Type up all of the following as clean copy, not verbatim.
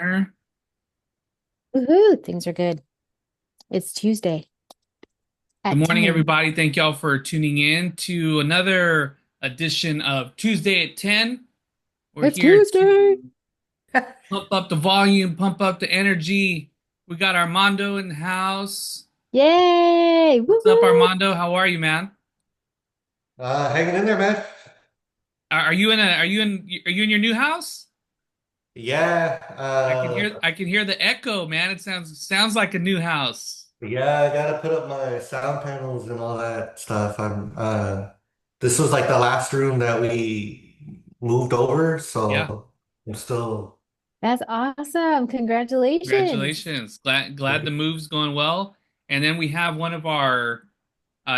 Woohoo, things are good. It's Tuesday Good at morning, 10. everybody. Thank y'all for tuning in to another edition of Tuesday at 10. We're It's here Tuesday. to pump up the volume, pump up the energy. We got Armando in the house. Yay! What's up, Woohoo! Armando? How are you, man? Hanging in there, man. Are you in your new house? Yeah, I can hear the echo, man. It sounds like a new house. yeah, I gotta put up my sound panels and all that stuff. This was like the last room that we moved over, Yeah. so I'm still. That's awesome. Congratulations. Congratulations. Glad the move's going well. And then we have one of our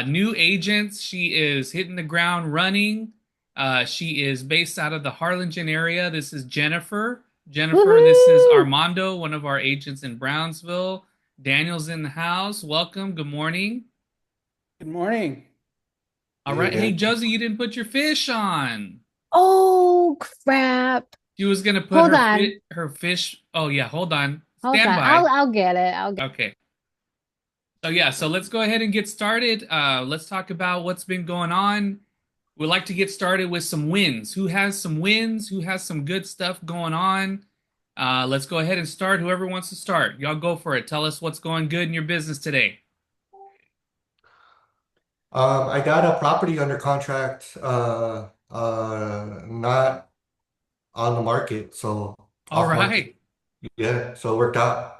new agents. She is hitting the ground running. She is based out of the Harlingen area. This is Jennifer. Jennifer, this is Woohoo! Armando, one of our agents in Brownsville. Daniel's in the house. Welcome. Good morning. Good morning. All Hey right. Hey, again. Josie, you didn't put your fish on. Oh, crap. She was gonna put Hold her on. fish. Oh yeah, hold on. Hold Stand on. by. I'll get it. I'll get Okay. So let's go ahead and get started. Let's talk about what's been going on. We'd like to get started with some wins. Who has some wins? Who has some good stuff going on? Let's go ahead and start. Whoever wants to start, y'all go for it. Tell us what's going good in your business today. I got a property under contract, not on the market, so All off market. right. Yeah, so it worked out.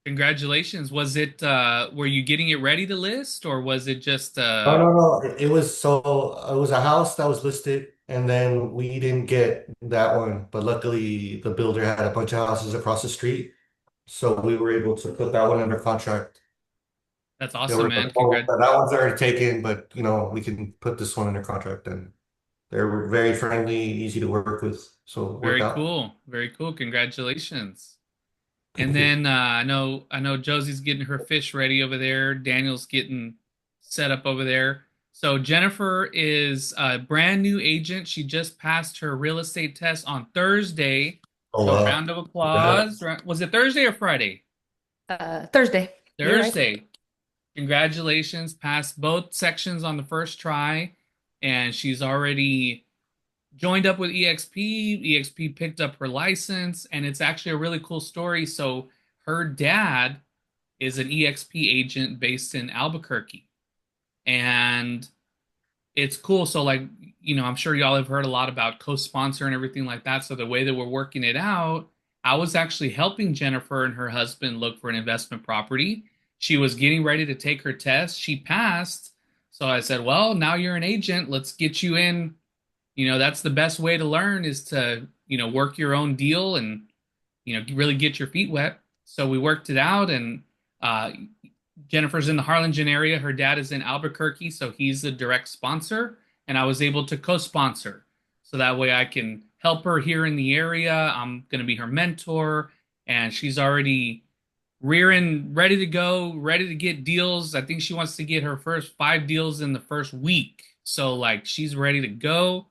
Congratulations. Was it were you getting it ready to list or was it just No, no, no. It was a house that was listed, and then we didn't get that one. But luckily, the builder had a bunch of houses across the street, so we were able to put that one under contract. that's There awesome, were man. that one's already taken, but we can put this one under contract, and they were very friendly, easy to work with, so it worked Very out. cool. Very cool. Congratulations. And Thank you. then I know Josie's getting her fish ready over there. Daniel's getting set up over there. So Jennifer is a brand new agent. She just passed her real estate test on Thursday. Oh So wow. round of Yeah. applause. Was it Thursday or Friday? Thursday. You're right. Thursday. Congratulations. Passed both sections on the first try, and she's already joined up with EXP. EXP picked up her license, and it's actually a really cool story. So her dad is an EXP agent based in Albuquerque, and it's cool. So like, I'm sure y'all have heard a lot about co-sponsor and everything like that. So the way that we're working it out, I was actually helping Jennifer and her husband look for an investment property. She was getting ready to take her test. She passed. So I said, "Well, now you're an agent. Let's get you in. That's the best way to learn is to, work your own deal and, really get your feet wet." So we worked it out, and uh, Jennifer's in the Harlingen area. Her dad is in Albuquerque, so he's the direct sponsor, and I was able to co-sponsor. So that way I can help her here in the area. I'm going to be her mentor, and she's already rearing, ready to go, ready to get deals. I think she wants to get her first 5 deals in the first week. So like she's ready to go,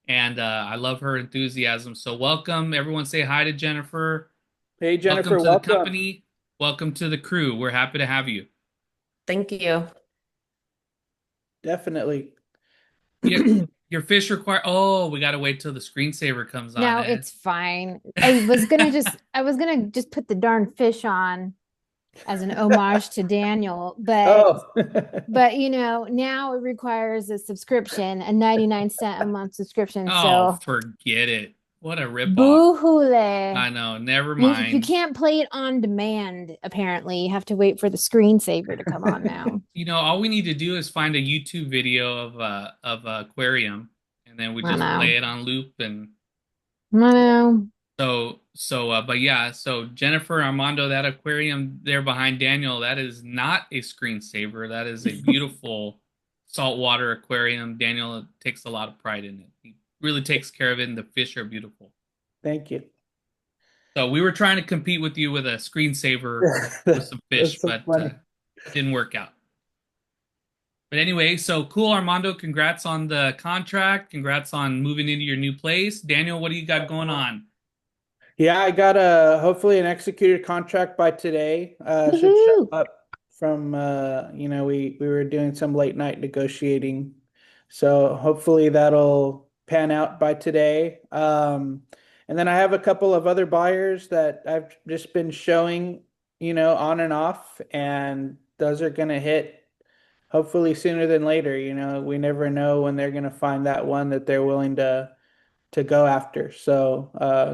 and I love her enthusiasm. So welcome, everyone. Say hi to Jennifer. Hey, Welcome Jennifer, to the welcome. company. Welcome to the crew. We're happy to have you. Thank you. Definitely. Yeah, your fish require. Oh, we gotta wait till the screensaver comes on. No, Eh? it's fine. I was gonna just put the darn fish on as an homage to Daniel, but Oh, now it requires a subscription, a 99 cent a month subscription. Oh, So forget it. What a ripoff. boo-hoo. I know. Never You mind. can't play it on demand, apparently. You have to wait for the screensaver to come on now. All we need to do is find a YouTube video of a aquarium, and then we I just know. play it on loop. And I know. but yeah. So Jennifer Armando, that aquarium there behind Daniel, that is not a screensaver. That is a beautiful saltwater aquarium. Daniel takes a lot of pride in it. He really takes care of it, and the fish are beautiful. thank you. So we were trying to compete with you with a screensaver with some fish, That's so but funny. didn't work out. But anyway, so cool, Armando. Congrats on the contract. Congrats on moving into your new place. Daniel, what do you got going on? Yeah, I got hopefully an executed contract by today. Should show Woohoo! up from we were doing some late night negotiating. So hopefully that'll pan out by today. And then I have a couple of other buyers that I've just been showing, on and off, and those are gonna hit hopefully sooner than later. We never know when they're gonna find that one that they're willing to go after. So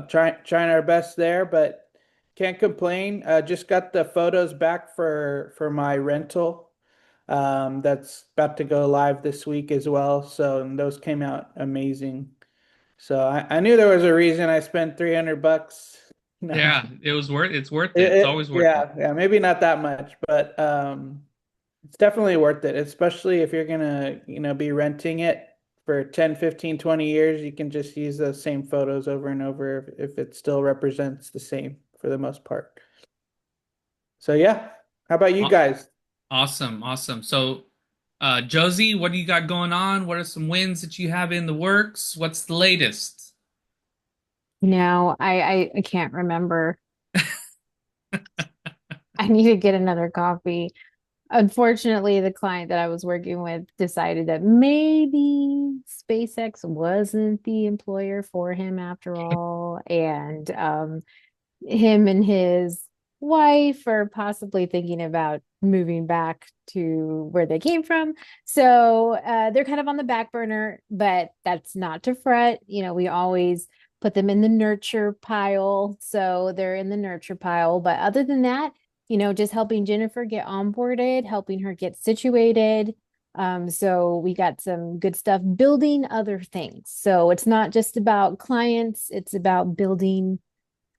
trying our best there, but can't complain. Just got the photos back for my rental. That's about to go live this week as well. So and those came out amazing. So I knew there was a reason I spent $300. No, Yeah, it's worth it. It's always worth it. yeah, maybe not that much, but it's definitely worth it, especially if you're gonna, be renting it for 10, 15, 20 years. You can just use those same photos over and over if it still represents the same for the most part. So yeah, how about you Aw- guys? Awesome, awesome. So, Josie, what do you got going on? What are some wins that you have in the works? What's the latest? No, I can't remember. I need to get another coffee. Unfortunately, the client that I was working with decided that maybe SpaceX wasn't the employer for him after all. And him and his wife are possibly thinking about moving back to where they came from. So they're kind of on the back burner, but that's not to fret. We always put them in the nurture pile. So they're in the nurture pile. But other than that, just helping Jennifer get onboarded, helping her get situated. So we got some good stuff, building other things. So it's not just about clients, it's about building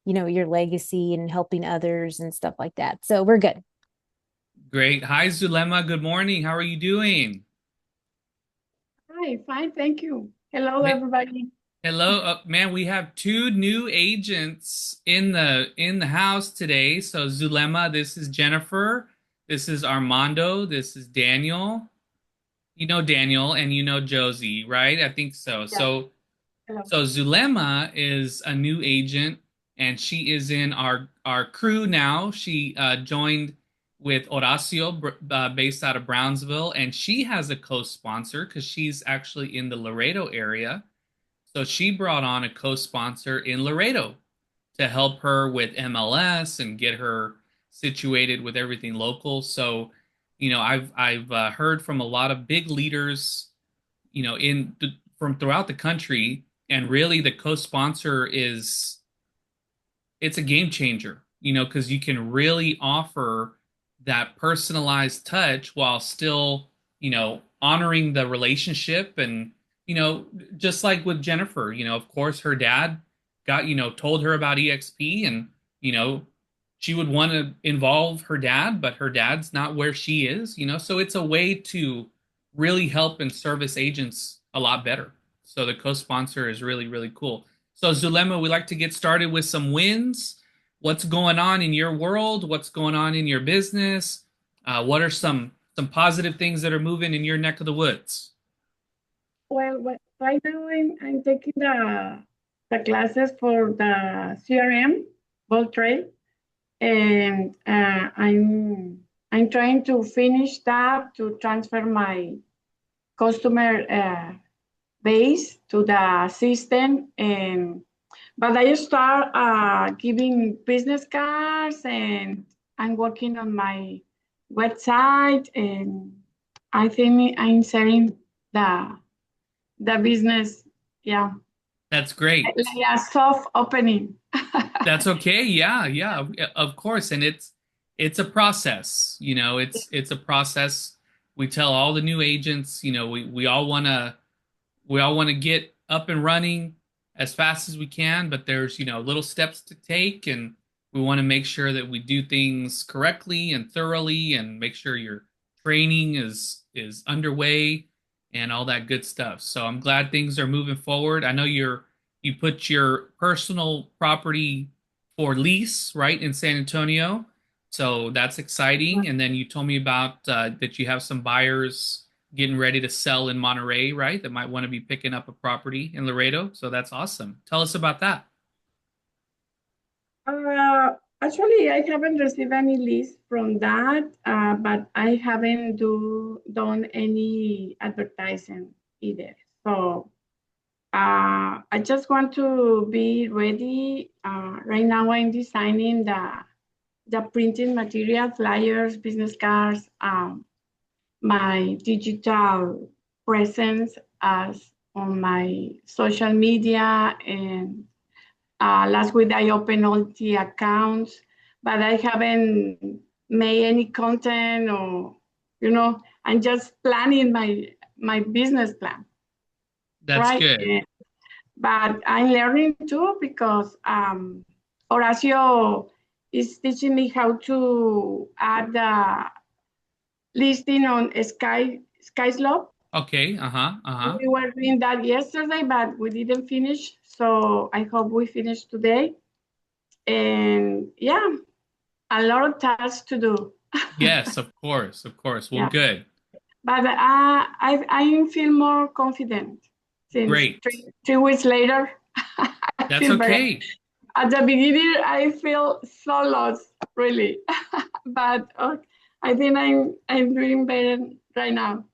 your legacy and helping others and stuff like that. So we're good. Great. Hi, Zulema. Good morning. How are you doing? Hi, fine, thank you. Hello, Ma- everybody. Hello, man. We have two new agents in the house today. So, Zulema, this is Jennifer. This is Armando. This is Daniel. You know Daniel, and you know Josie, right? I think so. Yeah, So, hello. so Zulema is a new agent, and she is in our crew now. She joined with Horacio, based out of Brownsville, and she has a co-sponsor because she's actually in the Laredo area. So she brought on a co-sponsor in Laredo to help her with MLS and get her situated with everything local. So, I've heard from a lot of big leaders, from throughout the country, and really the co-sponsor is it's a game changer, because you can really offer that personalized touch while still, honoring the relationship. And, just like with Jennifer, of course, her dad told her about EXP, and, you know, she would want to involve her dad, but her dad's not where she is, so it's a way to really help and service agents a lot better. So the co-sponsor is really, really cool. So, Zulema, we like to get started with some wins. What's going on in your world? What's going on in your business? What are some positive things that are moving in your neck of the woods? Right now I'm taking the classes for the CRM, Bold Trade, and I'm trying to finish that to transfer my customer base to the system. And but I start giving business cards, and I'm working on my website, and I think I'm selling the the business. Yeah, That's great. like a soft opening. That's okay. Yeah, yeah, of course. And it's a process. It's a process. We tell all the new agents, we all want to get up and running as fast as we can, but there's, little steps to take, and we want to make sure that we do things correctly and thoroughly, and make sure your training is underway and all that good stuff. So I'm glad things are moving forward. I know you put your personal property for lease, right, in San Antonio. So that's exciting. And then you told me about that you have some buyers getting ready to sell in Monterey, right? That might want to be picking up a property in Laredo. So that's awesome. Tell us about that. Actually, I haven't received any list from that, but I haven't done any advertising either. So I just want to be ready. Right now, I'm designing the printing material, flyers, business cards, my digital presence as on my social media, and last week I opened all the accounts, but I haven't made any content, or I'm just planning my business plan, That's right? good. But I'm learning too, because Horacio is teaching me how to add the listing on Skyslope. Okay. Uh-huh. We were doing that yesterday, but we didn't finish. So I hope we finish today. And yeah, a lot of tasks to do. Yes, of course, of course. Well, Yeah, good. but I feel more confident since Great. 3 weeks later. I That's feel better. okay. At the beginning, I feel so lost, really. But I think I'm doing better right now.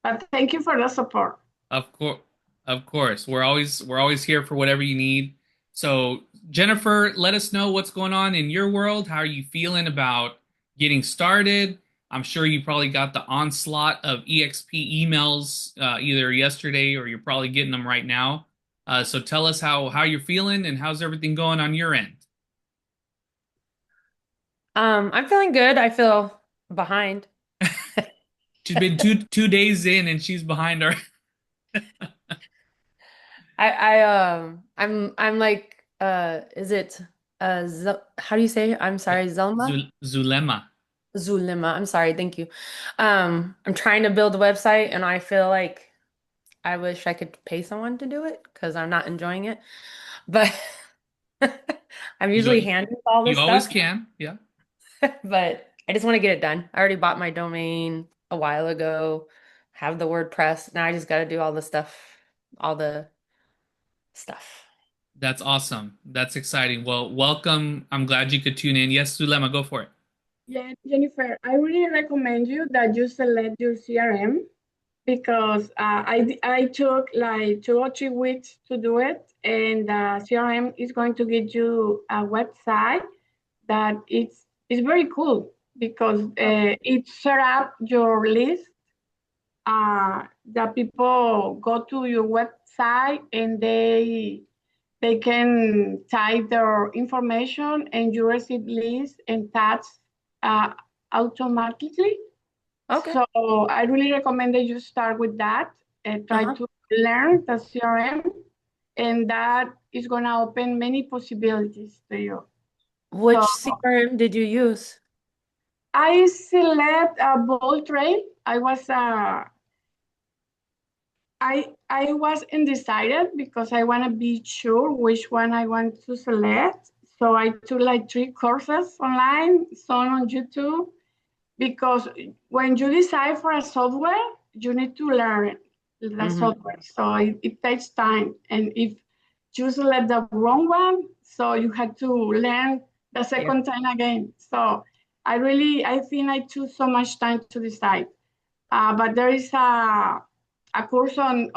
But thank you for the support. Of course, of course. We're always here for whatever you need. So, Jennifer, let us know what's going on in your world. How are you feeling about getting started? I'm sure you probably got the onslaught of EXP emails either yesterday or you're probably getting them right now. So tell us how you're feeling and how's everything going on your end. I'm feeling good. I feel behind. She's been two days in and she's behind our I'm like is it how do you say? I'm sorry, Zelma? Zulema. Zulema. I'm sorry, thank you. I'm trying to build a website and I feel like I wish I could pay someone to do it because I'm not enjoying it. But I'm You usually handling all you this always stuff, can. Yeah. but I just want to get it done. I already bought my domain a while ago, have the WordPress. Now I just got to do all the stuff, all the stuff. That's awesome. That's exciting. Well, welcome. I'm glad you could tune in. Yes, Zulema, go for it. Yeah, Jennifer, I really recommend you that you select your CRM, because I took like 2 or 3 weeks to do it, and CRM is going to get you a website that it's very cool, because it set up your list. The people go to your website and they can type their information, and you receive lists and tasks uh, automatically. Okay. So I really recommend that you start with that and try Uh-huh. to learn the CRM, and that is going to open many possibilities to you. So Which CRM did you use? I select a bold trade. I was undecided because I want to be sure which one I want to select. So I took like 3 courses online, some on YouTube, because when you decide for a software, you need to learn the Hmm. software. So it takes time. And if you select the wrong one, so you have to learn the Yeah. second time again. So I think I took so much time to decide. But there is a course on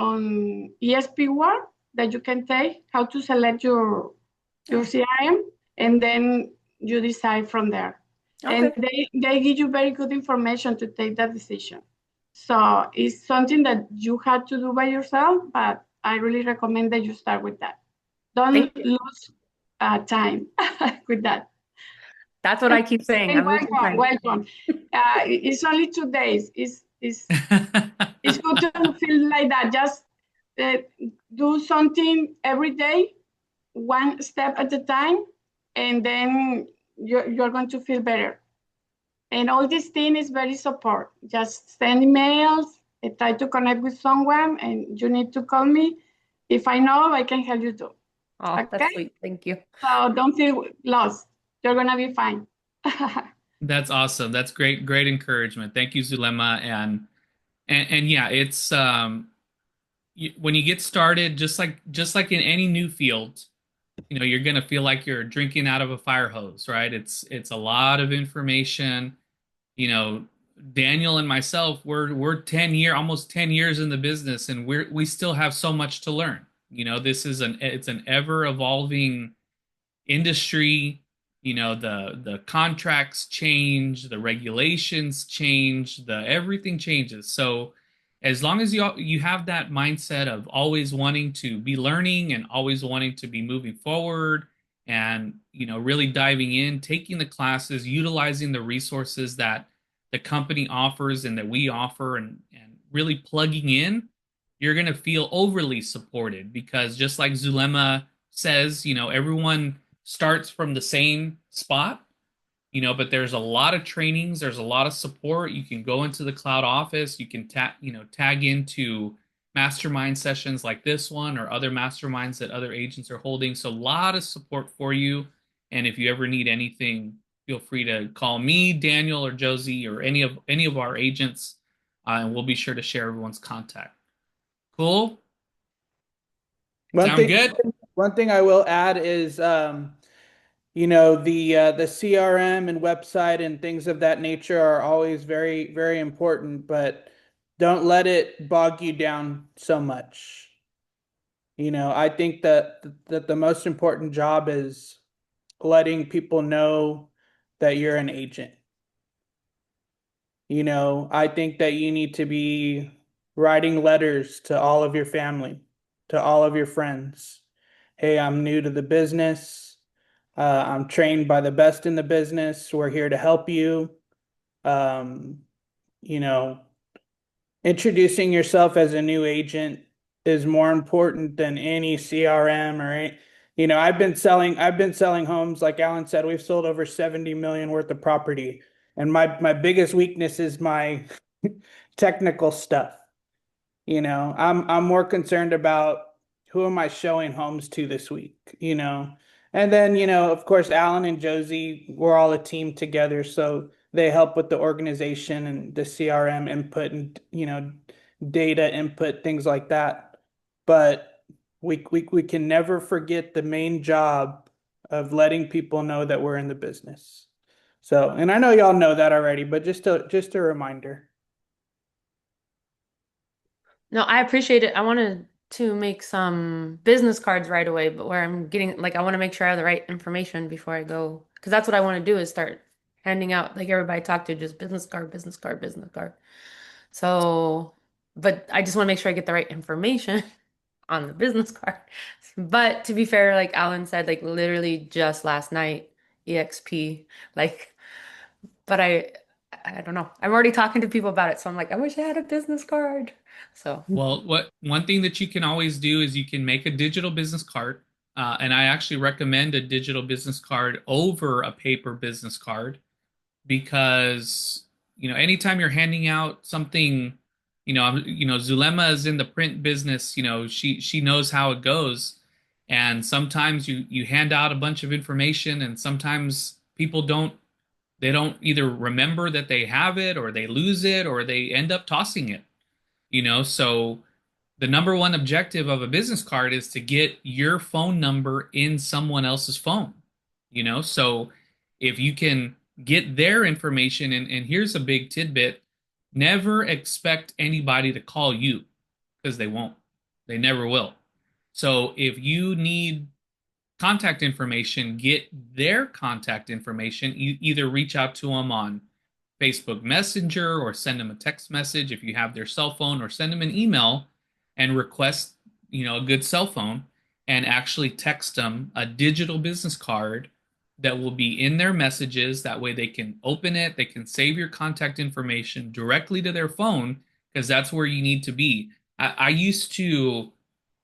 ESP World that you can take, how to select your Oh, CRM, and then you decide from there. And okay. they give you very good information to take that decision. So it's something that you had to do by yourself, but I really recommend that you start with that. Thank Don't you. lose time with that. That's what I keep saying. And I'm losing welcome, time. welcome. It's only 2 days. It's good to feel like that. Just uh, do something every day, one step at a time, and then you're going to feel better. And all this thing is very support. Just send emails, try to connect with someone, and you need to call me. If I know, I can help you too. Oh, Okay? that's sweet. Thank you. So don't feel lost. You're gonna be fine. That's awesome. That's great encouragement. Thank you, Zulema. And yeah, it's when you get started, just like in any new field, you're going to feel like you're drinking out of a fire hose, right? It's a lot of information. you know, Daniel and myself, we're almost 10 years in the business, and we still have so much to learn. This is it's an ever evolving industry. The contracts change, the regulations change, the everything changes. So as long as you have that mindset of always wanting to be learning and always wanting to be moving forward, and really diving in, taking the classes, utilizing the resources that the company offers and that we offer, and really plugging in, you're going to feel overly supported, because just like Zulema says, everyone starts from the same spot, but there's a lot of trainings, there's a lot of support. You can go into the cloud office, you can tag into mastermind sessions like this one, or other masterminds that other agents are holding. So a lot of support for you. And if you ever need anything, feel free to call me, Daniel, or Josie, or any of our agents, and we'll be sure to share everyone's contact. Cool. One Sound thing, good? one thing I will add is, the CRM and website and things of that nature are always very, very important, but don't let it bog you down so much. I think that the most important job is letting people know that you're an agent. I think that you need to be writing letters to all of your family, to all of your friends. Hey, I'm new to the business. I'm trained by the best in the business. We're here to help you. Um, you know, Introducing yourself as a new agent is more important than any CRM or any, I've been selling homes. Like Alan said, we've sold over 70 million worth of property. And my biggest weakness is my technical stuff. I'm more concerned about who am I showing homes to this week. And then, of course, Alan and Josie, we're all a team together, so they help with the organization and the CRM input and, data input, things like that. But we can never forget the main job of letting people know that we're in the business. So, and I know y'all know that already, but just a reminder. No, I appreciate it. I wanted to make some business cards right away, but where I'm getting, like, I want to make sure I have the right information before I go, because that's what I want to do is start handing out, like everybody I talk to, just business card, business card, business card. So, but I just want to make sure I get the right information on the business card. But to be fair, like Alan said, like literally just last night, EXP, like, but I don't know. I'm already talking to people about it, so I'm like, I wish I had a business card. So. Well, one thing that you can always do is you can make a digital business card, and I actually recommend a digital business card over a paper business card, because anytime you're handing out something, Zulema is in the print business. She knows how it goes, and sometimes you hand out a bunch of information, and sometimes people don't either remember that they have it, or they lose it, or they end up tossing it. So the number one objective of a business card is to get your phone number in someone else's phone. So if you can get their information, and here's a big tidbit: never expect anybody to call you, because they won't. They never will. So if you need contact information, get their contact information. You either reach out to them on Facebook Messenger, or send them a text message if you have their cell phone, or send them an email and request, a good cell phone, and actually text them a digital business card that will be in their messages. That way they can open it, they can save your contact information directly to their phone, because that's where you need to be. I used to,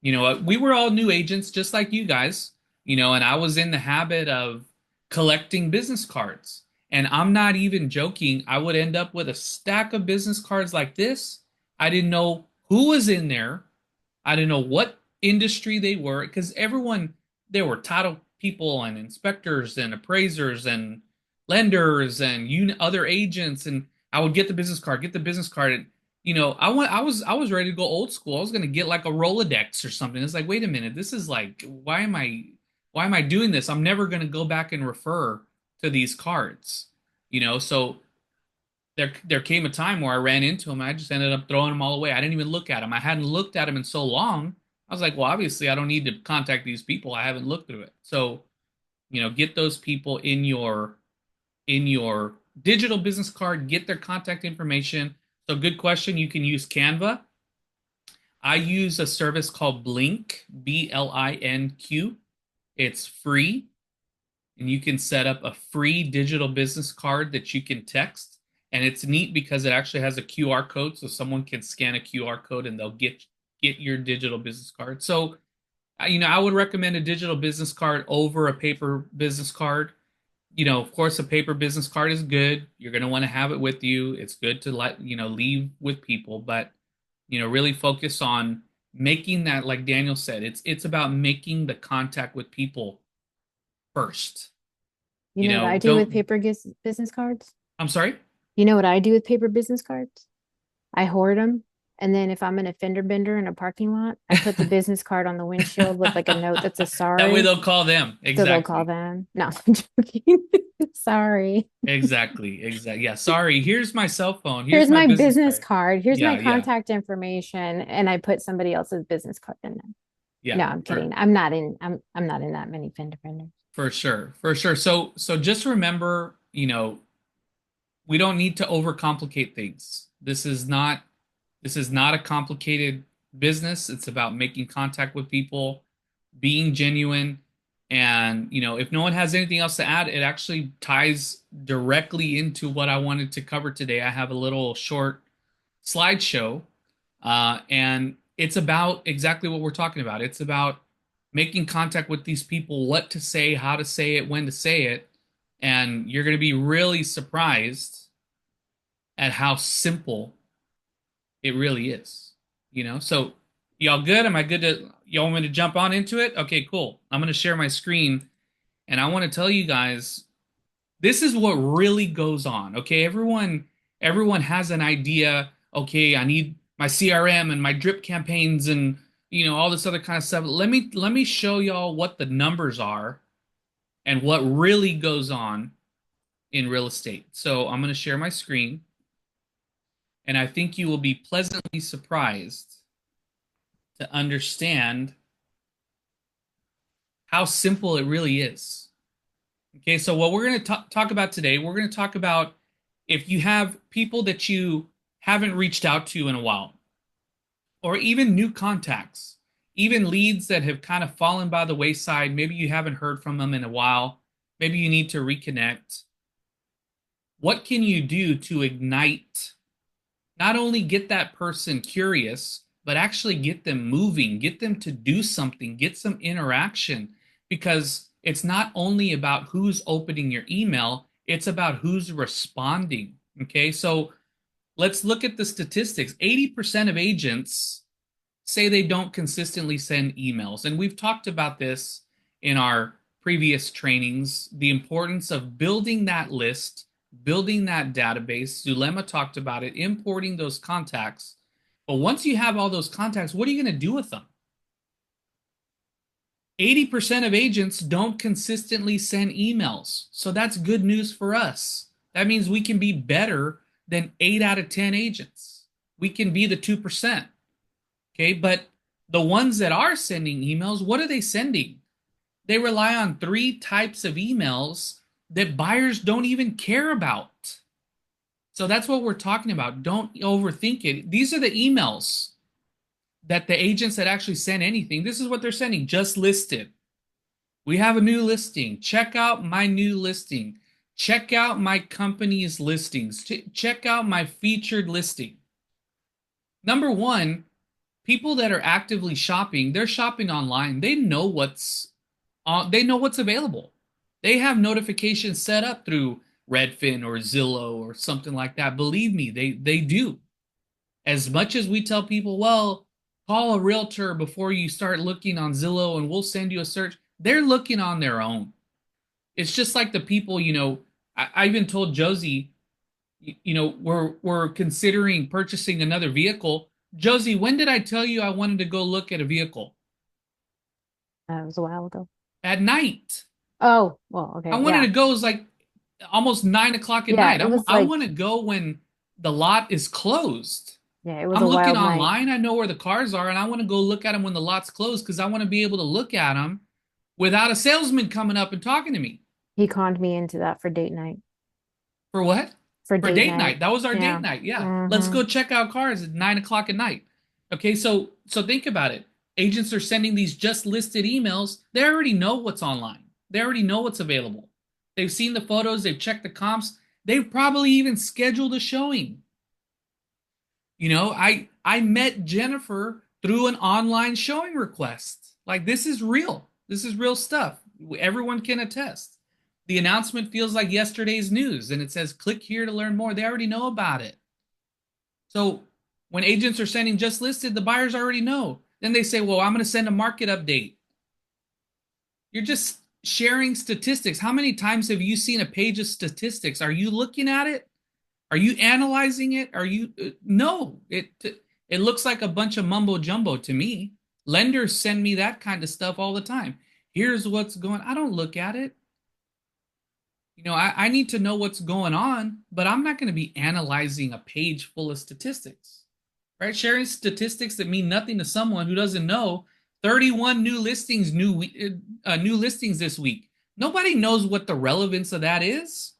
we were all new agents just like you guys, and I was in the habit of collecting business cards. And I'm not even joking. I would end up with a stack of business cards like this. I didn't know who was in there. I didn't know what industry they were, because there were title people and inspectors and appraisers and lenders and other agents. And I would get the business card, and I was ready to go old school. I was going to get like a Rolodex or something. It's like, wait a minute, this is like, why am I Why am I doing this? I'm never going to go back and refer to these cards, So there came a time where I ran into them and I just ended up throwing them all away. I didn't even look at them. I hadn't looked at them in so long. I was like, well, obviously I don't need to contact these people. I haven't looked through it. So, get those people in your digital business card, get their contact information. So good question. You can use Canva. I use a service called BLINQ, BLINQ. It's free, and you can set up a free digital business card that you can text. And it's neat because it actually has a QR code, so someone can scan a QR code and they'll get your digital business card. So, I would recommend a digital business card over a paper business card. Of course, a paper business card is good. You're going to want to have it with you. It's good to leave with people, but, really focus on making that, like Daniel said, it's about making the contact with people first. You know what I do with paper business cards? I'm sorry? You know what I do with paper business cards? I hoard them. And then if I'm in a fender bender in a parking lot, I put the business card on the windshield with like a note that says sorry. That way they'll call them. Exactly. So they'll call them. No, I'm joking. Sorry. Exactly. Yeah. Sorry. Here's my cell phone. Here's my business card. Here's my Yeah. contact information. And I put somebody else's business card in there. Yeah. No, I'm kidding. I'm not in that many fender benders. For sure. So just remember, we don't need to overcomplicate things. This is not a complicated business. It's about making contact with people, being genuine. And, if no one has anything else to add, it actually ties directly into what I wanted to cover today. I have a little short slideshow, and it's about exactly what we're talking about. It's about making contact with these people, what to say, how to say it, when to say it. And you're going to be really surprised at how simple it really is, So y'all good? Am I good y'all want me to jump on into it? Okay, cool. I'm going to share my screen and I want to tell you guys, this is what really goes on. Okay. Everyone has an idea. Okay. I need my CRM and my drip campaigns and, all this other kind of stuff. Let me show y'all what the numbers are and what really goes on in real estate. So I'm going to share my screen. And I think you will be pleasantly surprised to understand how simple it really is. Okay, so what we're going to talk about today, we're going to talk about if you have people that you haven't reached out to in a while, or even new contacts, even leads that have kind of fallen by the wayside. Maybe you haven't heard from them in a while. Maybe you need to reconnect. What can you do to ignite? Not only get that person curious, but actually get them moving, get them to do something, get some interaction, because it's not only about who's opening your email, it's about who's responding. Okay, so let's look at the statistics. 80% of agents say they don't consistently send emails. And we've talked about this in our previous trainings, the importance of building that list, building that database. Zulema talked about it, importing those contacts. But once you have all those contacts, what are you going to do with them? 80% of agents don't consistently send emails. So that's good news for us. That means we can be better than 8 out of 10 agents. We can be the 2%. Okay, but the ones that are sending emails, what are they sending? They rely on 3 types of emails that buyers don't even care about. So that's what we're talking about. Don't overthink it. These are the emails that the agents that actually send anything, this is what they're sending. Just listed. We have a new listing. Check out my new listing. Check out my company's listings. Check out my featured listing. Number one, people that are actively shopping, they're shopping online. They know what's available. They have notifications set up through Redfin or Zillow or something like that. Believe me, they do. As much as we tell people, well, call a realtor before you start looking on Zillow and we'll send you a search, they're looking on their own. It's just like the people, I even told Josie, we're considering purchasing another vehicle. Josie, when did I tell you I wanted to go look at a vehicle? It was a while ago. at night. Oh, well, I okay. wanted Yeah. to go, it was like almost 9 o'clock at Yeah, night. it was I like, want to go when the lot is closed. yeah, it was I'm a looking wild night. online. I know where the cars are, and I want to go look at them when the lot's closed because I want to be able to look at them without a salesman coming up and talking to me. He conned me into that for date night. For what? For For date date night. night. That was our date Yeah. night. Yeah. Let's Mm-hmm. go check out cars at 9 o'clock at night. Okay, so think about it. Agents are sending these just listed emails. They already know what's online. They already know what's available. They've seen the photos, they've checked the comps, they've probably even scheduled a showing. I met Jennifer through an online showing request. Like this is real. This is real stuff. Everyone can attest. The announcement feels like yesterday's news and it says click here to learn more. They already know about it. So when agents are sending just listed, the buyers already know. Then they say, well, I'm going to send a market update. You're just sharing statistics. How many times have you seen a page of statistics? Are you looking at it? Are you analyzing it? Are you no, it looks like a bunch of mumbo jumbo to me. Lenders send me that kind of stuff all the time. Here's what's going. I don't look at it. I need to know what's going on, but I'm not going to be analyzing a page full of statistics, right? Sharing statistics that mean nothing to someone who doesn't know 31 new listings this week. Nobody knows what the relevance of that is.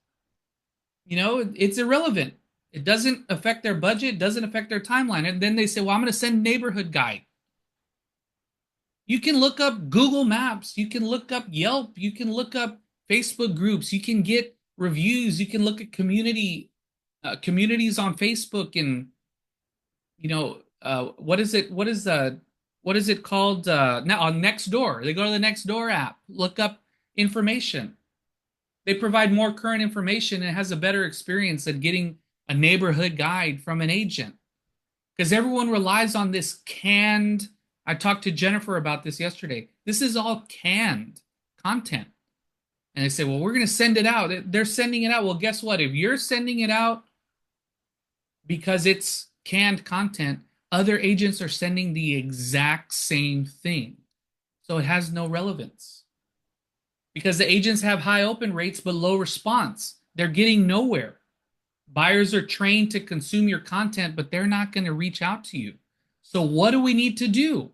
It's irrelevant. It doesn't affect their budget, doesn't affect their timeline. And then they say, well, I'm going to send neighborhood guide. You can look up Google Maps. You can look up Yelp. You can look up Facebook groups. You can get reviews. You can look at communities on Facebook and, what is it? What is it called? Now on Nextdoor, they go to the Nextdoor app, look up information. They provide more current information and has a better experience than getting a neighborhood guide from an agent because everyone relies on this canned. I talked to Jennifer about this yesterday. This is all canned content. And they say, well, we're going to send it out. They're sending it out. Well, guess what? If you're sending it out because it's canned content, other agents are sending the exact same thing. So it has no relevance because the agents have high open rates but low response. They're getting nowhere. Buyers are trained to consume your content, but they're not going to reach out to you. So what do we need to do?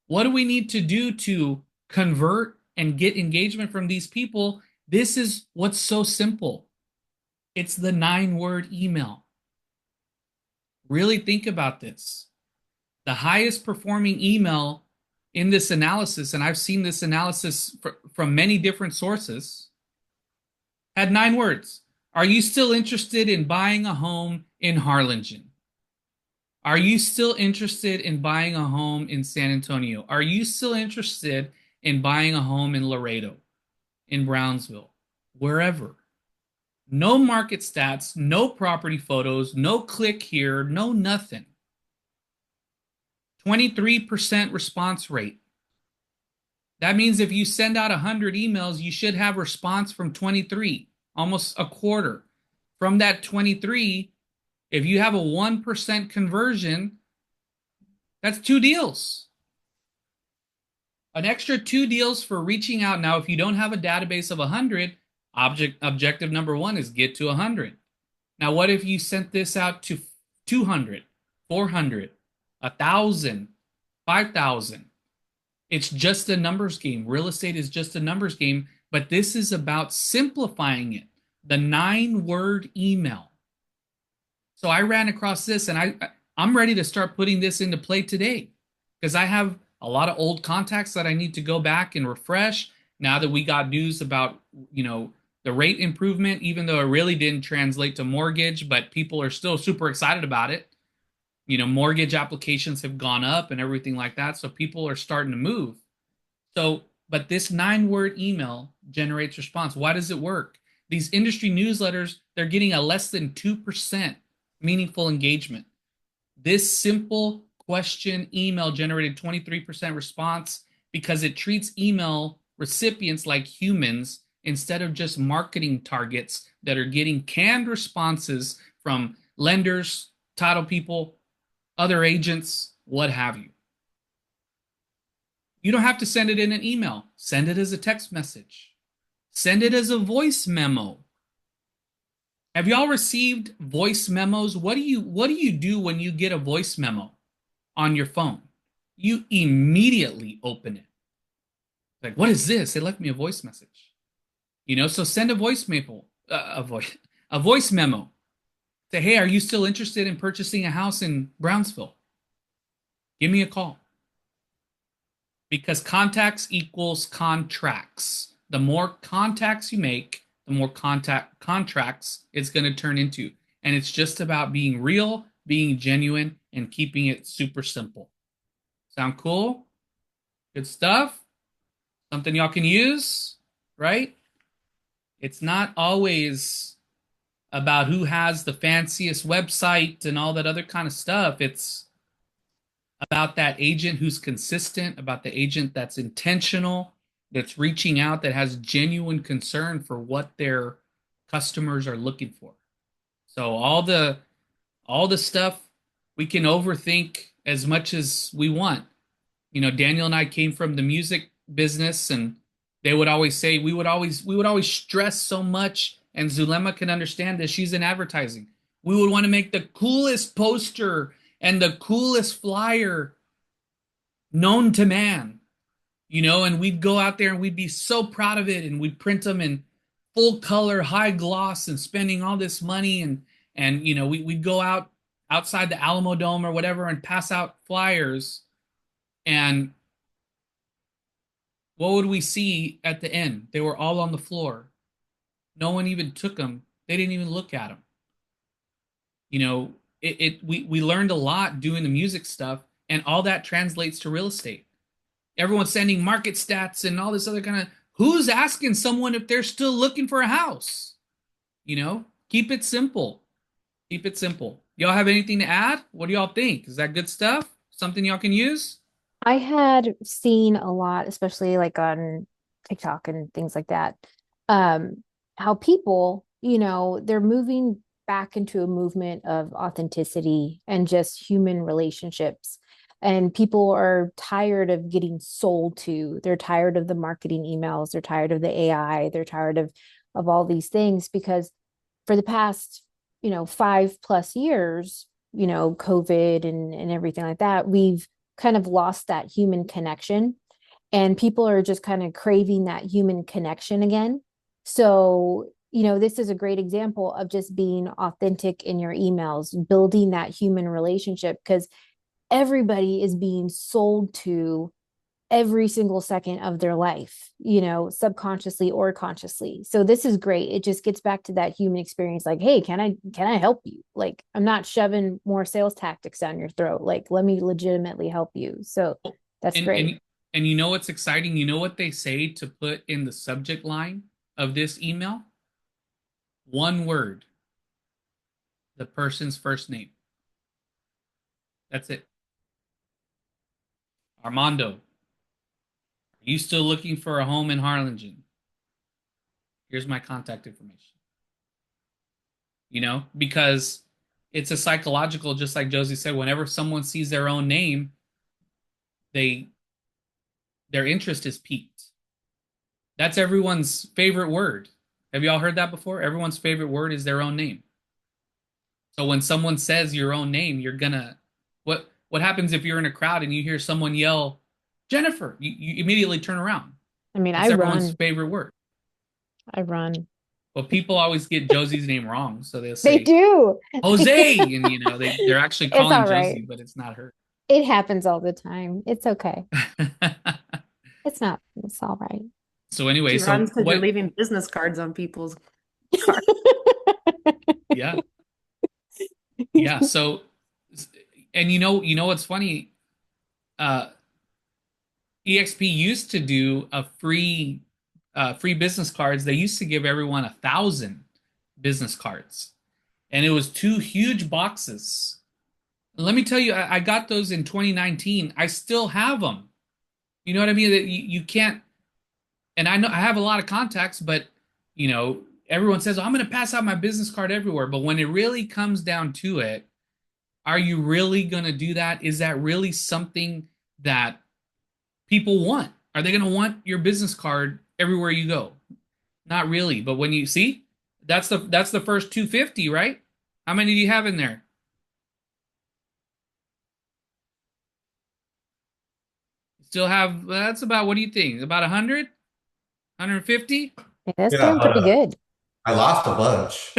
What do we need to do to convert and get engagement from these people? This is what's so simple. It's the 9-word email. Really think about this. The highest performing email in this analysis, and I've seen this analysis from many different sources, had 9 words. Are you still interested in buying a home in Harlingen? Are you still interested in buying a home in San Antonio? Are you still interested in buying a home in Laredo, in Brownsville, wherever? No market stats, no property photos, no click here, no nothing. 23% response rate. That means if you send out 100 emails, you should have response from 23, almost a quarter. From that 23, if you have a 1% conversion, that's 2 deals. An extra 2 deals for reaching out. Now, if you don't have a database of 100, objective number 1 is get to 100. Now, what if you sent this out to 200, 400, 1,000, 5,000? It's just a numbers game. Real estate is just a numbers game, but this is about simplifying it. The 9-word email. So I ran across this and I'm ready to start putting this into play today because I have a lot of old contacts that I need to go back and refresh now that we got news about, the rate improvement, even though it really didn't translate to mortgage, but people are still super excited about it. Mortgage applications have gone up and everything like that. So people are starting to move. But this 9-word email generates response. Why does it work? These industry newsletters, they're getting a less than 2% meaningful engagement. This simple question email generated 23% response because it treats email recipients like humans instead of just marketing targets that are getting canned responses from lenders, title people, other agents, what have you. You don't have to send it in an email. Send it as a text message. Send it as a voice memo. Have y'all received voice memos? What do you do when you get a voice memo on your phone? You immediately open it. Like, what is this? They left me a voice message. So send a voice memo, a voice memo. Say, hey, are you still interested in purchasing a house in Brownsville? Give me a call. Because contacts equals contracts. The more contacts you make, the more contracts it's going to turn into. And it's just about being real, being genuine, and keeping it super simple. Sound cool? Good stuff? Something y'all can use, right? It's not always about who has the fanciest website and all that other kind of stuff. It's about that agent who's consistent, about the agent that's intentional, that's reaching out, that has genuine concern for what their customers are looking for. So all the stuff we can overthink as much as we want. Daniel and I came from the music business, and they would always say we would always stress so much, and Zulema can understand this. She's in advertising. We would want to make the coolest poster and the coolest flyer known to man, and we'd go out there and we'd be so proud of it, and we'd print them in full color, high gloss, and spending all this money, and we'd go outside the Alamo Dome or whatever and pass out flyers, and what would we see at the end? They were all on the floor. No one even took them. They didn't even look at them. We learned a lot doing the music stuff, and all that translates to real estate. Everyone's sending market stats and all this other kind of, who's asking someone if they're still looking for a house? Keep it simple. Keep it simple. Y'all have anything to add? What do y'all think? Is that good stuff? Something y'all can use? I had seen a lot, especially like on TikTok and things like that, how people, they're moving back into a movement of authenticity and just human relationships. And people are tired of getting sold to. They're tired of the marketing emails. They're tired of the AI. They're tired of all these things, because for the past, 5+ years, COVID and everything like that, we've kind of lost that human connection, and people are just kind of craving that human connection again. So, this is a great example of just being authentic in your emails, building that human relationship, because everybody is being sold to every single second of their life, subconsciously or consciously. So this is great. It just gets back to that human experience. Like, hey, can I help you? Like, I'm not shoving more sales tactics down your throat. Like, let me legitimately help you. So that's great. And what's exciting? You know what they say to put in the subject line of this email? One word. The person's first name. That's it. Armando, are you still looking for a home in Harlingen? Here's my contact information. Because it's a psychological, just like Josie said, whenever someone sees their own name, their interest is piqued. That's everyone's favorite word. Have y'all heard that before? Everyone's favorite word is their own name. So when someone says your own name, you're gonna, what happens if you're in a crowd and you hear someone yell, Jennifer? You immediately turn around. I mean, it's everyone's favorite word. I run. Well, people always get Josie's name wrong, so they'll say They do. Jose, and they're actually calling Josie, right. but it's not her. It happens all the time. It's okay. It's all right. So anyway, She runs because you're leaving business cards on people's cards. Yeah. Yeah. So, and what's funny? EXP used to do a free business cards. They used to give everyone 1,000 business cards, and it was 2 huge boxes. And let me tell you, I got those in 2019. I still have them. You know what I mean? That you can't. And I know I have a lot of contacts, but everyone says, oh, I'm going to pass out my business card everywhere. But when it really comes down to it, are you really going to do that? Is that really something that people want? Are they going to want your business card everywhere you go? Not really. But when you see, that's the first 250, right? How many do you have in there? Still have, that's about, what do you think? About 100? 150? Yeah, that's Yeah, doing but pretty good. I lost a bunch.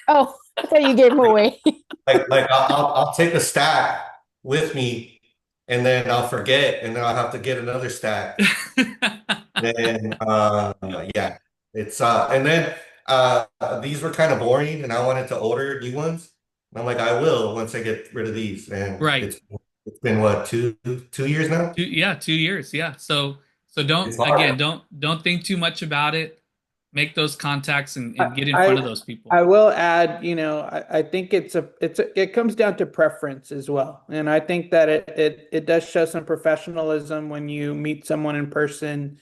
Oh, I thought you gave them away. Like I'll take a stack with me, and then I'll forget, and then I'll have to get another stack. Then yeah, it's and then these were kind of boring, and I wanted to order new ones. And I'm like, I will once I get rid of these, and Right. it's been what, 2 years now? Yeah, 2 years. Yeah. So don't, It's again, hard. don't think too much about it. Make those contacts and get in front of I those people. I will add, I think it comes down to preference as well. And I think that it does show some professionalism when you meet someone in person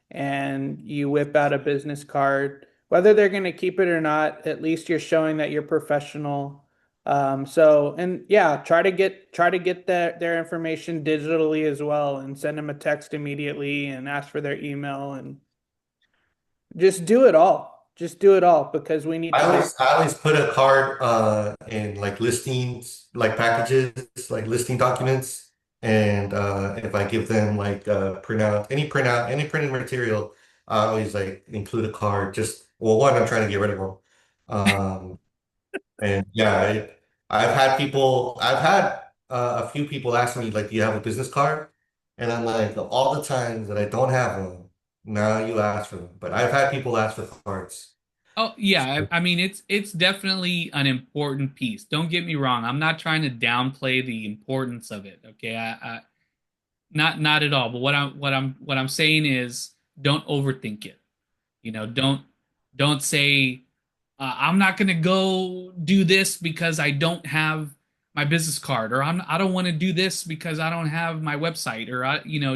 and you whip out a business card. Whether they're going to keep it or not, at least you're showing that you're professional. And yeah, try to get their information digitally as well and send them a text immediately and ask for their email and just do it all. Just do it all because we need I to make. always I always put a card in like listings, like packages, like listing documents. And if I give them like printout, any printed material, I always like include a card. Just, well, one, I'm trying to get rid of them. Um, and yeah, I've had a few people ask me like, do you have a business card? And I'm like, of all the times that I don't have them, now you ask for them. But I've had people ask for cards. Oh yeah, I mean it's definitely an important piece. Don't get me wrong. I'm not trying to downplay the importance of it. Okay, I not at all. But what I'm saying is don't overthink it. Don't say I'm not going to go do this because I don't have my business card, or I don't want to do this because I don't have my website, or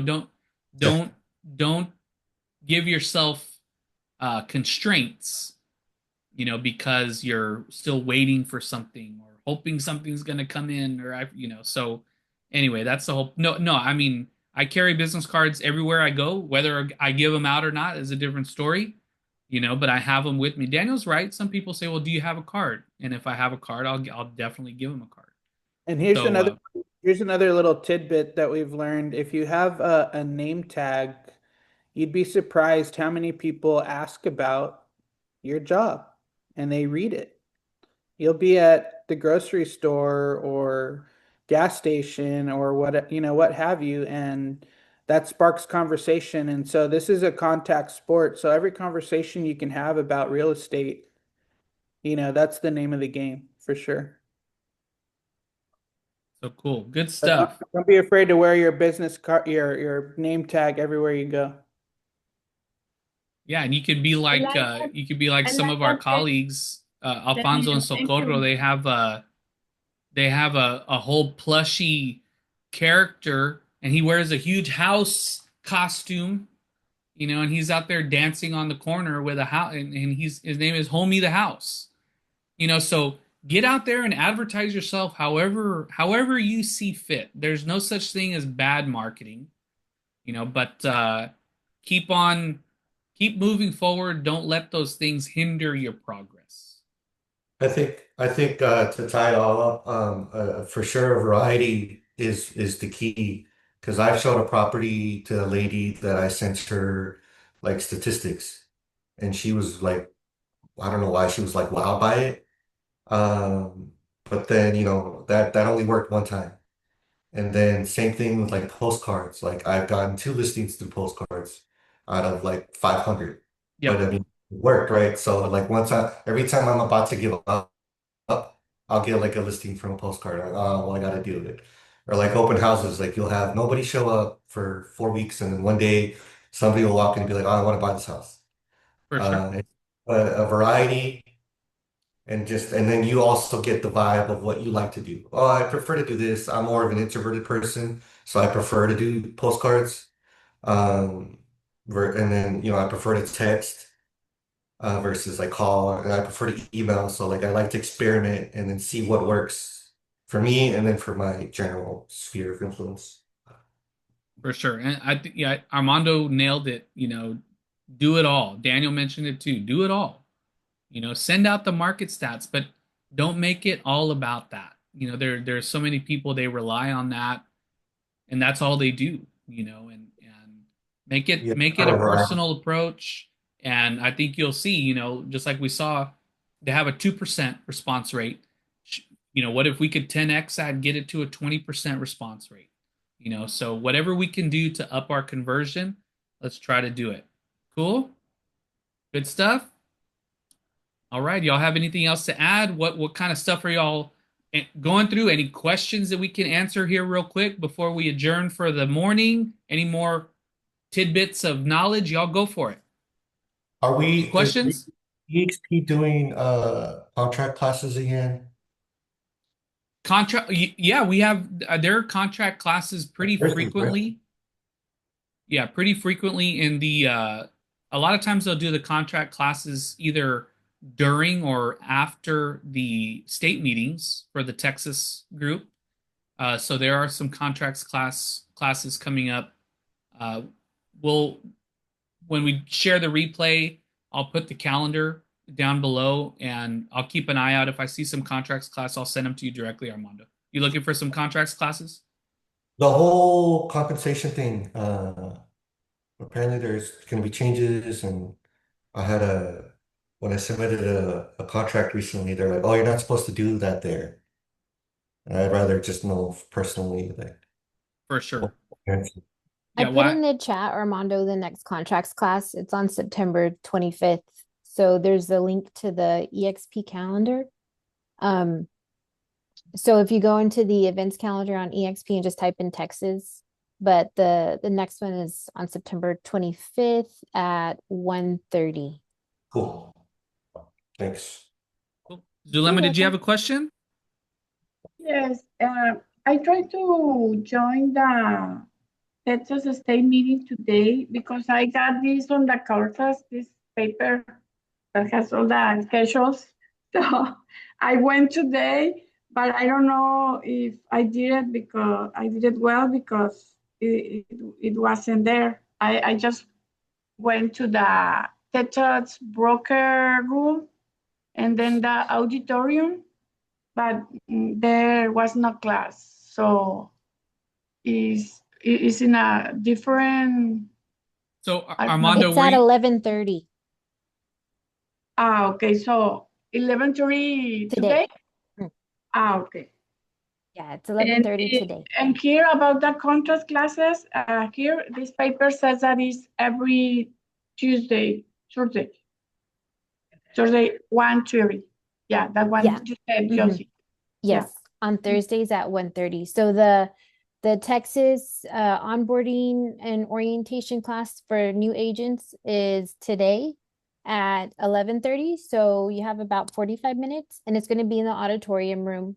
don't don't give yourself constraints, because you're still waiting for something or hoping something's going to come in, so anyway, that's the whole, no, no, I mean, I carry business cards everywhere I go. Whether I give them out or not is a different story, but I have them with me. Daniel's right. Some people say, well, do you have a card? And if I have a card, I'll definitely give them a card. And So, here's another little tidbit that we've learned. If you have a name tag, you'd be surprised how many people ask about your job and they read it. You'll be at the grocery store or gas station or what have you, and that sparks conversation. And so this is a contact sport. So every conversation you can have about real estate, that's the name of the game for sure. so cool. Good But don't, stuff. don't be afraid to wear your business card, your name tag everywhere you go. Yeah, and I like that. you could be like I some like of our that, colleagues, Alfonso and Daniel. Thank Socorro. you. They have a whole plushy character, and he wears a huge house costume, and he's out there dancing on the corner with a house, and his name is Homie the House. So get out there and advertise yourself however you see fit. There's no such thing as bad marketing, but keep keep moving forward. Don't let those things hinder your progress. I think to tie it all up, for sure, variety is the key. Because I've showed a property to a lady that I sent her like statistics, and she was like, I don't know why she was like wowed by it. Um, but then that only worked one time. And then same thing with like postcards. Like I've gotten two listings through postcards out of like 500. But Yep, I mean, it worked, right? So like every time I'm about to give up, I'll get like a listing from a postcard. Like, oh, well, I got to do it. Or like open houses, like you'll have nobody show up for 4 weeks, and then one day somebody will walk in and be like, oh, I want to buy this house. for sure. It's a variety, and then you also get the vibe of what you like to do. Oh, I prefer to do this. I'm more of an introverted person, so I prefer to do postcards. Um, and then I prefer to text versus like call, and I prefer to email. So like I like to experiment and then see what works for me and then for my general sphere of influence. For sure. And I think, yeah, Armando nailed it. Do it all. Daniel mentioned it too. Do it all. Send out the market stats, but don't make it all about that. There's so many people, they rely on that, and that's all they do. And make it Yeah, make it kind a of right. personal approach. And I think you'll see, just like we saw, they have a 2% response rate. What if we could 10x that and get it to a 20% response rate? So whatever we can do to up our conversion, let's try to do it. Cool? Good stuff. All right, y'all have anything else to add? What kind of stuff are y'all going through? Any questions that we can answer here real quick before we adjourn for the morning? Any more tidbits of knowledge? Y'all go for it. Are Any we, is questions? EXP doing contract classes again? Contract? Yeah, we have their contract classes pretty Thursdays, right? frequently. Yeah, pretty frequently in the a lot of times they'll do the contract classes either during or after the state meetings for the Texas group. So there are some contracts classes coming up. Uh, we'll when we share the replay, I'll put the calendar down below, and I'll keep an eye out. If I see some contracts class, I'll send them to you directly, Armando. You looking for some contracts classes? The whole compensation thing, apparently there's going to be changes, and I had when I submitted a contract recently, they're like, oh, you're not supposed to do that there. And I'd rather just know personally, like, For sure. okay. I Yeah. put Why? in the chat, Armando, the next contracts class. It's on September 25th. So there's a link to the EXP calendar. So if you go into the events calendar on EXP and just type in Texas, but the next one is on September 25th at 1:30. Cool. Thanks. Cool. You're Zulema, did you have welcome. a question? Yes, I tried to join the Texas State meeting today because I got this on the courses, this paper that has all the schedules. So I went today, but I don't know if I did it because I did it well because it wasn't there. I just went to the Texas broker room and then the auditorium, but there was no class. So is in a different. So I don't know. Armando, It's at 11:30 Okay, so 11:30 today. today. Okay. Yeah, it's And 11:30 today. and here about the contrast classes, here this paper says that is every Tuesday, Thursday 1:30. Yeah, that one Yeah. you said, Mhm. Josie. Yeah. Yes, on Thursdays at 1:30. So the Texas onboarding and orientation class for new agents is today at 11:30. So you have about 45 minutes, and it's going to be in the auditorium room.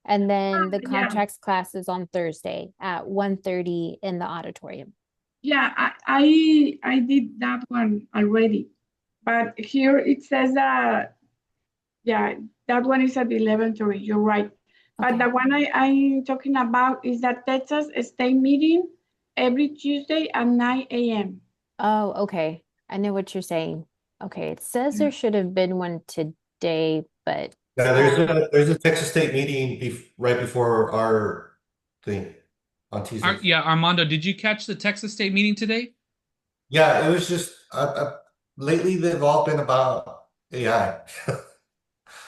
And then the Yeah, contracts class is on Thursday at 1:30 in the auditorium. yeah, I did that one already, but here it says that yeah, that one is at 11:30. You're right. But Okay. the one I'm talking about is that Texas State meeting every Tuesday at 9 a.m. Oh, okay. I know what you're saying. Okay, it says Yeah. there should have been one today, but Yeah, there's a Texas State meeting right before our thing on Tuesdays. Yeah, Armando, did you catch the Texas State meeting today? Yeah, it was just lately they've all been about AI.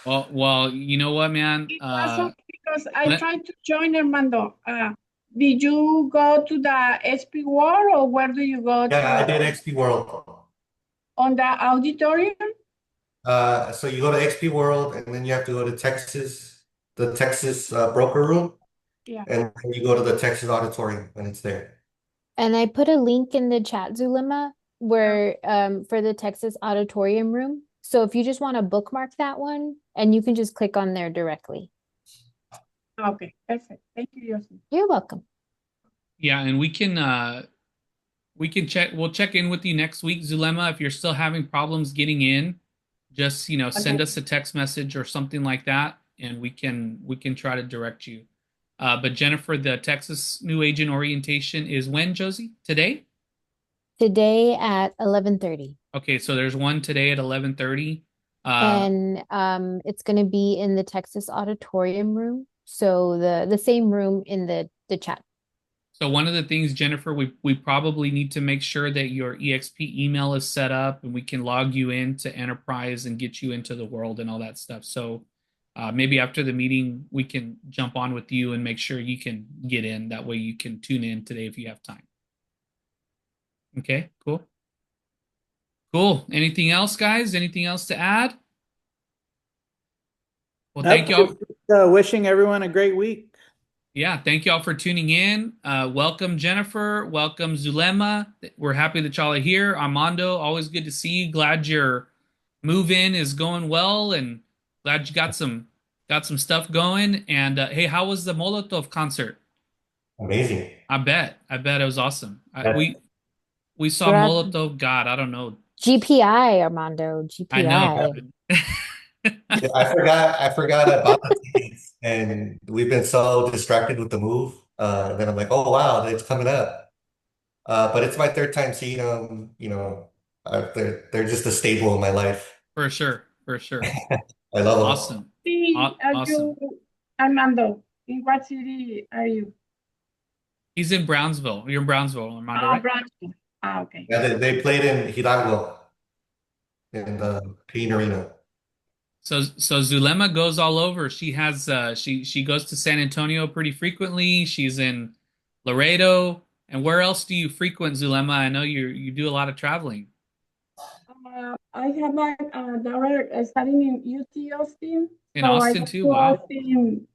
Well, you know what, man? It was okay because I Let tried to join Armando. Did you go to the SP World or where do you go Yeah, I to? did XP World. On the auditorium? So you go to XP World, and then you have to go to the Texas broker room, Yeah. and then you go to the Texas auditorium, and it's there. and I put a link in the chat, Zulema, where for the Texas auditorium room. So if you just want to bookmark that one, and you can just click on there directly. Okay, perfect. Thank you, Josie. You're welcome. Yeah, and we can check. We'll check in with you next week, Zulema. If you're still having problems getting in, just send Okay. us a text message or something like that, and we can try to direct you. But Jennifer, the Texas New Agent Orientation is when, Josie? Today? Today at 11:30. Okay, so there's one today at 11:30. And it's going to be in the Texas Auditorium room. So the same room in the chat. So one of the things, Jennifer, we probably need to make sure that your EXP email is set up and we can log you into Enterprise and get you into the world and all that stuff. So maybe after the meeting, we can jump on with you and make sure you can get in. That way you can tune in today if you have time. Okay, cool. Cool. Anything else, guys? Anything else to add? Well, thank y'all. Wishing everyone a great week. Yeah, thank y'all for tuning in. Welcome, Jennifer. Welcome, Zulema. We're happy that y'all are here. Armando, always good to see you. Glad your move-in is going well, and glad you got some stuff going. And hey, how was the Molotov concert? Amazing. I bet it was awesome. We saw We're at Molotov. God, I don't know. GPI, Armando. I know. GPI. Yeah, I forgot about the tickets, and we've been so distracted with the move. Then I'm like, oh wow, it's coming up. But it's my third time seeing them. They're just a staple in my life. For sure. I love them. Awesome. Are Awesome. you, Armando? In what city are you? He's in Brownsville. You're in Brownsville, Armando, right? Brownsville. Okay. Yeah, they played in Hidalgo in the Pain Arena. So Zulema goes all over. She has she goes to San Antonio pretty frequently. She's in Laredo. And where else do you frequent, Zulema? I know you do a lot of traveling. I have a daughter studying in UT Austin. In So Austin I too? go to Wow. Austin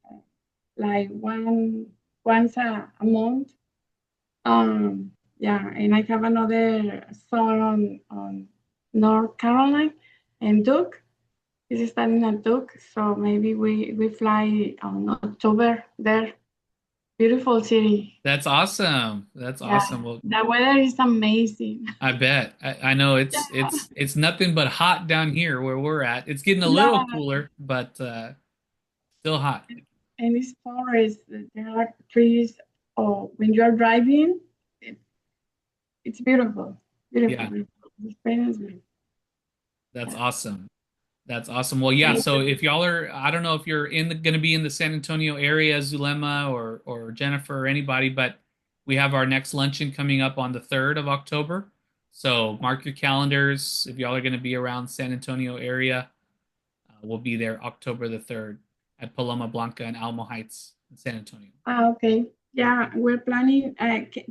like once a month. Yeah, and I have another son on North Carolina and Duke. He's studying at Duke, so maybe we fly on October there. Beautiful city. That's awesome. That's Yeah, awesome. Well, the weather is amazing. I bet. I know Yeah, it's nothing but hot down here where we're at. It's getting a little yeah, cooler, but still hot. and it's forest. There are trees. Oh, when you are driving, it, it's beautiful. Beautiful, Yeah, beautiful. The experience is beautiful. that's Yeah. awesome. That's awesome. Well, yeah. So if y'all are, I don't know if you're going to be in the San Antonio area, Zulema or Jennifer or anybody, but we have our next luncheon coming up on the 3rd of October. So mark your calendars. If y'all are going to be around San Antonio area, we'll be there October the 3rd at Paloma Blanca and Alamo Heights in San Antonio. Okay. Yeah, we're planning.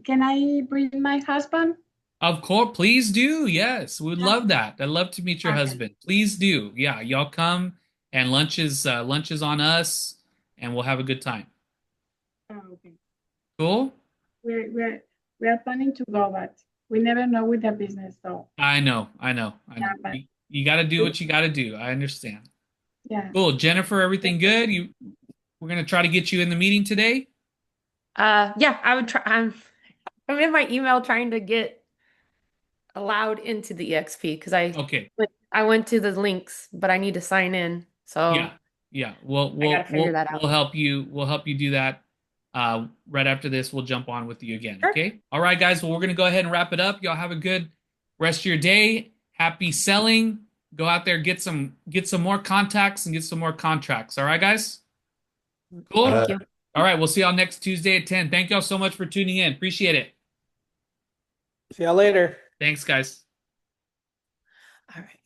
Can I bring my husband? Of course, please do. Yes, we'd Yeah. love that. I'd love to meet your Okay. husband. Please do. Yeah, y'all come and lunch is on us, and we'll have a good time. Oh, okay. Cool. We're planning to go, but we never know with the business. So I know. yeah, but You got to do what you got to do. I understand. yeah. Cool, Jennifer. Everything good? We're gonna try to get you in the meeting today. Yeah, I would try. I'm in my email trying to get allowed into the EXP because Okay. I went to the links, but I need to sign in. So Yeah. We'll I gotta figure that out. we'll help you. We'll help you do that. Right after this, we'll jump on with you again. Sure. Okay. All right, guys. Well, we're gonna go ahead and wrap it up. Y'all have a good rest of your day. Happy selling. Go out there, get some more contacts and get some more contracts. All right, guys. Cool. Thank you. All right. We'll see y'all next Tuesday at 10. Thank y'all so much for tuning in. Appreciate it. See y'all later. Thanks, guys. All right.